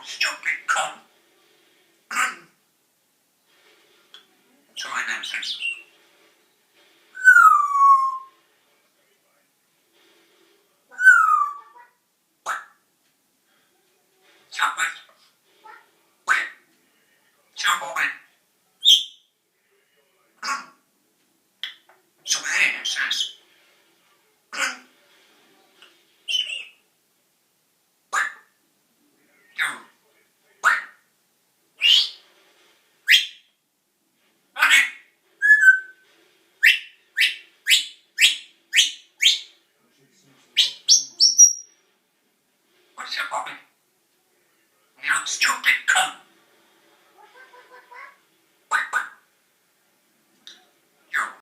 stupid cunt. Try nonsense. Chop it. Chop it. So hey, it says. What's your problem? You're a stupid cunt.